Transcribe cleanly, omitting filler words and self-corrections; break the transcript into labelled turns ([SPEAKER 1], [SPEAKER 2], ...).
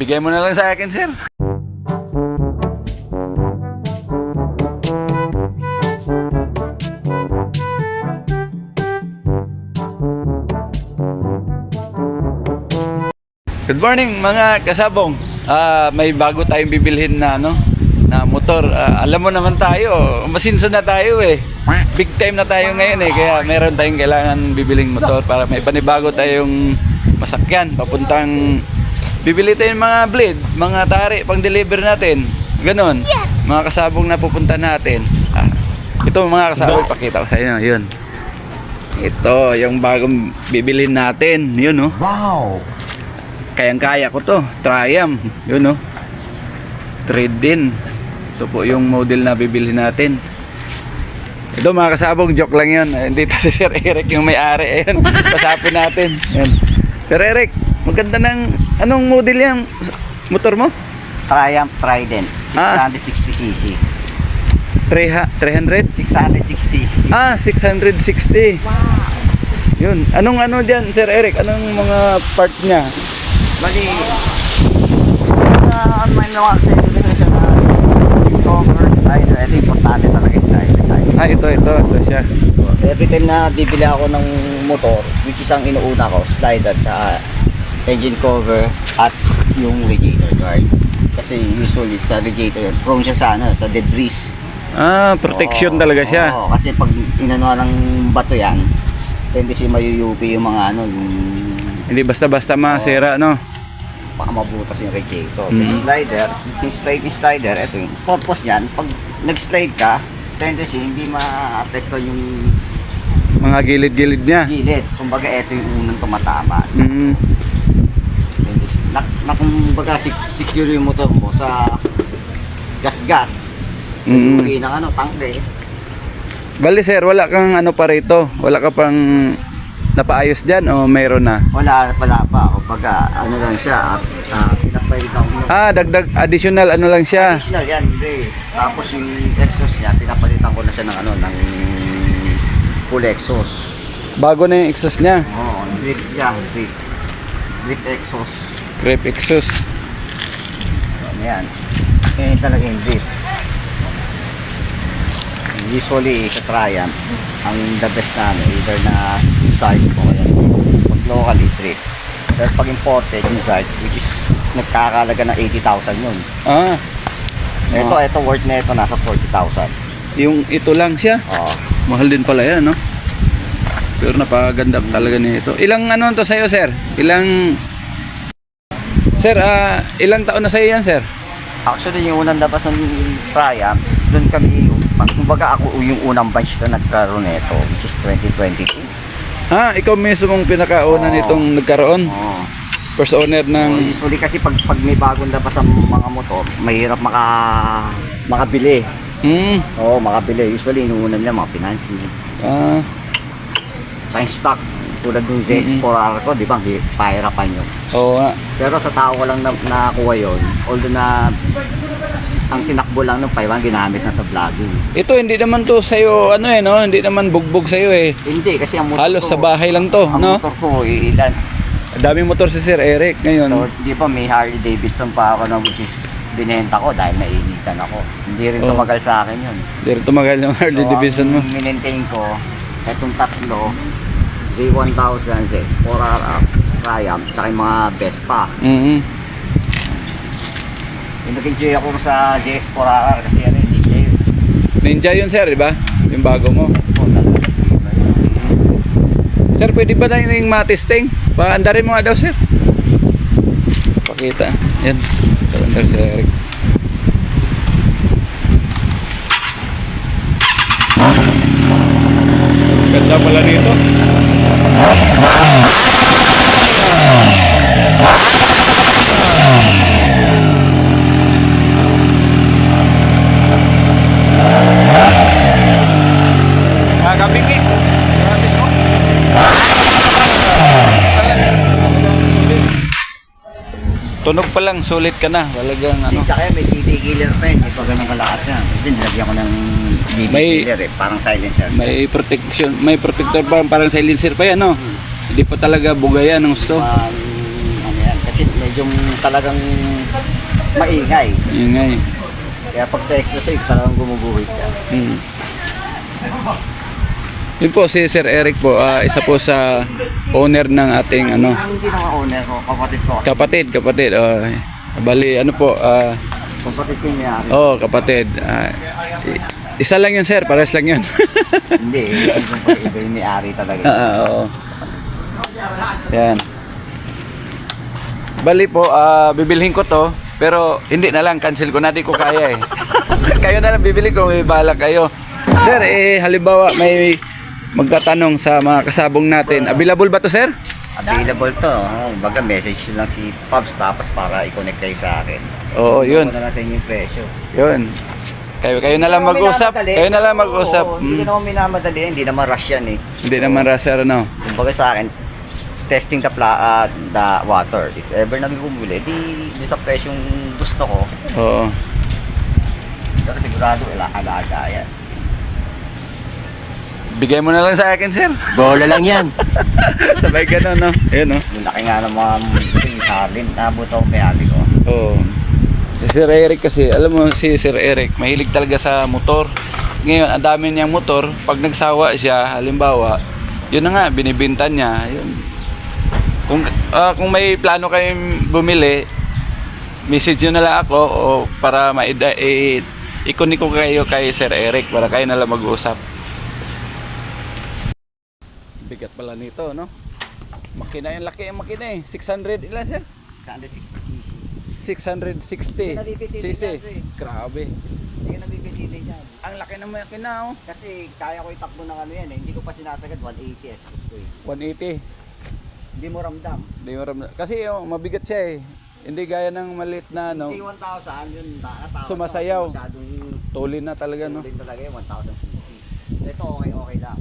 [SPEAKER 1] Bigay mo na lang sa akin, sir. Good morning mga kasabong. May bago tayong bibilhin na na motor. Alam mo naman tayo, masinso na tayo eh. Big time na tayo ngayon eh, kaya meron tayong kailangan bibiling motor para may panibago tayong masakyan. Papuntang bibili tayong mga blade, mga tari pang deliver natin. Ganon. Yes. Mga kasabong na pupunta natin. Ito mga kasabong, pakita ko sa inyo. Yun. Ito, yung bagong bibilhin natin. Yun oh.
[SPEAKER 2] Wow!
[SPEAKER 1] Kayang-kaya ko to, Triumph. Yun oh. Trade din. Ito po yung model na bibilhin natin. Ito mga kasabong, joke lang yun. Dito si Sir Eric yung may-ari. Ayan, pasapin natin. Ayan. Sir Eric, maganda ng anong model yan? Motor mo?
[SPEAKER 2] Triumph Trident 660cc.
[SPEAKER 1] 300?
[SPEAKER 2] 660.
[SPEAKER 1] 660.
[SPEAKER 2] Wow!
[SPEAKER 1] Yun. Anong ano dyan, Sir Eric? Anong mga parts niya?
[SPEAKER 2] Bali, may mga accessory na siya na cover, slider. Ito importante talaga yung slider.
[SPEAKER 1] Ito siya.
[SPEAKER 2] Every time na bibili ako ng motor, which is ang inuuna ko, slider, tsaka engine cover, at yung radiator guard. Kasi usually sa radiator, prone siya sa debris.
[SPEAKER 1] Protection talaga siya.
[SPEAKER 2] Oo, kasi pag inano ng bato yan, tendency mayuyupi yung mga yung
[SPEAKER 1] Hindi basta-basta masira, no?
[SPEAKER 2] baka mabutas yung radiator. Yung slider, yung slider, ito yung purpose niyan, pag nag-slide ka, tendency hindi ma-apekto yung
[SPEAKER 1] Mga gilid-gilid niya.
[SPEAKER 2] gilid. Kumbaga, ito yung unang tumatama.
[SPEAKER 1] Mm.
[SPEAKER 2] Tendency, kumbaga, secure yung motor mo sa gas-gas. Secure ng tangke.
[SPEAKER 1] Bali sir, wala kang ano pa rito? Wala ka pang napaayos dyan o meron na?
[SPEAKER 2] Wala pa. Kumbaga, ano lang siya, pinapalitan ko.
[SPEAKER 1] Dagdag additional ano lang siya.
[SPEAKER 2] Additional yan, hindi. Tapos yung exhaust niya, pinapalitan ko na siya ng ng full exhaust.
[SPEAKER 1] Bago na yung exhaust niya.
[SPEAKER 2] Oo, drip niya, drip exhaust.
[SPEAKER 1] Grip exhaust.
[SPEAKER 2] Ano yan? Yan talaga yung drip. Usually sa Triumph, ang the best namin, either na side o kaya pag locally drip. Pero pag imported yung side, which is nagkakalaga ng 80,000 yun. Ito worth na ito, nasa 40,000.
[SPEAKER 1] Yung ito lang siya.
[SPEAKER 2] Oo.
[SPEAKER 1] Mahal din pala yan, no? Pero napakaganda talaga nito. Ilang ano to sa'yo, sir? Ilang taon na sa'yo yan, sir?
[SPEAKER 2] Actually, yung unang labas ng Triumph, doon kami, kumbaga ako yung unang batch na nagkaroon nito, which is 2022.
[SPEAKER 1] Ikaw mismo mong pinakauna nitong nagkaroon?
[SPEAKER 2] Oo.
[SPEAKER 1] First owner ng...
[SPEAKER 2] Usually kasi pag may bagong labas ang mga motor, mahirap makabili. Oo, makabili. Usually, inuunan nila mga financing. Sa stock, tulad ng ZX4R ko, di ba? Pahirapan yun.
[SPEAKER 1] Oo nga.
[SPEAKER 2] Pero sa tao ko lang nakakuha yun. Although na ang tinakbo lang ng Paiwan, ginamit na sa vlogging.
[SPEAKER 1] Ito hindi naman to sa'yo, no? Hindi naman bugbog sa'yo eh.
[SPEAKER 2] Hindi, kasi ang motor
[SPEAKER 1] Halos
[SPEAKER 2] ko,
[SPEAKER 1] sa bahay lang to,
[SPEAKER 2] ang
[SPEAKER 1] no?
[SPEAKER 2] motor ko, ilan.
[SPEAKER 1] Daming motor si Sir Eric ngayon.
[SPEAKER 2] So, di ba may Harley Davidson pa ako na which is binenta ko dahil nainitan ako. Hindi rin tumagal sa akin yun.
[SPEAKER 1] Hindi rin tumagal yung Harley Davidson mo.
[SPEAKER 2] So, ang minentain ko, itong tatlo, Z1000, Z4R, Triumph, tsaka yung mga Vespa. Yung nag-enjoy ako sa ZX4R kasi ano yung Ninja yun.
[SPEAKER 1] Ninja yun, sir, di ba? Yung bago mo. Sir, pwede ba na yung matesting? Paandarin mo nga daw, sir. Pakita. Yan. Paandar si Eric. Ganda pala nito. Kabingi. Tunog pa lang, sulit ka na. Talagang ano.
[SPEAKER 2] Tsaka may CD killer pa yun, may pag ganun kalakas yan. Kasi nilagyan ko ng BB killer parang silencer.
[SPEAKER 1] May protection, may protector pa, parang silencer pa yan, no? Hindi pa talaga bugay yan ang gusto.
[SPEAKER 2] Ano yan, kasi kasi medyo talagang maingay.
[SPEAKER 1] Ingay.
[SPEAKER 2] Kaya pag sa explosive, talagang gumuguhit ka.
[SPEAKER 1] Hmm. Yun po si Sir Eric po, isa po sa owner ng ating ano,
[SPEAKER 2] Hindi na owner ko, kapatid ko.
[SPEAKER 1] kapatid. Bali ano po,
[SPEAKER 2] Kapatid ko yung may-ari.
[SPEAKER 1] kapatid. Isa lang yun sir, pares lang yun.
[SPEAKER 2] Hindi, iba yung may-ari talaga.
[SPEAKER 1] Oo. Yan. Bali po, bibilhin ko to, pero hindi na lang, cancel ko na, di ko kaya eh. Kayo na lang bibili ko, may balak kayo. Sir, halimbawa may magtatanong sa mga kasabong natin, available ba to sir?
[SPEAKER 2] Available to. Baga message lang si Pops tapos para i-connect kayo sa akin.
[SPEAKER 1] Oo, yun.
[SPEAKER 2] Ano na lang sa inyo yung presyo.
[SPEAKER 1] Yun. Kayo na lang mag-usap. Kayo na lang mag-usap.
[SPEAKER 2] Oo, hindi naman minamadali. Hindi naman rush yan eh.
[SPEAKER 1] Hindi naman raser, no?
[SPEAKER 2] Kumbaga sa akin, testing the water. If ever na may bumili, di sa presyong gusto ko.
[SPEAKER 1] Oo.
[SPEAKER 2] Pero sigurado, alaga yan.
[SPEAKER 1] Bigay mo na lang sa akin, sir.
[SPEAKER 2] Bola lang yan.
[SPEAKER 1] Sabay ganun, no? Ayun, no?
[SPEAKER 2] Yung laki nga ng mga Harlem, nabot ako may-ari ko.
[SPEAKER 1] Oo. Si Sir Eric kasi, alam mo si Sir Eric, mahilig talaga sa motor. Ngayon, ang dami niyang motor. Pag nagsawa siya, halimbawa, yun na nga, binibinta niya. Yun. Kung may plano kayong bumili, message nyo na lang ako o para ikunin ko kayo kay Sir Eric para kayo na lang mag-usap. Bigat pala nito, no? Makina yung laki yung makina eh. 600 ilan, sir?
[SPEAKER 2] 160cc.
[SPEAKER 1] 660
[SPEAKER 2] Nabibitili
[SPEAKER 1] cc.
[SPEAKER 2] yan, sir.
[SPEAKER 1] Grabe.
[SPEAKER 2] Hindi ka nabibitili dyan.
[SPEAKER 1] Ang laki ng makina, oh.
[SPEAKER 2] Kasi kaya ko itakbo ng ano yan eh. Hindi ko pa sinasagad 180 exhaust ko eh.
[SPEAKER 1] 180.
[SPEAKER 2] Hindi mo ramdam.
[SPEAKER 1] Hindi mo ramdam. Kasi mabigat siya eh. Hindi gaya ng maliit na ano.
[SPEAKER 2] Kasi 1,000 yun, nakakatawa.
[SPEAKER 1] Sumasayaw.
[SPEAKER 2] Masyadong
[SPEAKER 1] Tulin na talaga, no?
[SPEAKER 2] tulin talaga yun, 1,000cc. Ito okay lang.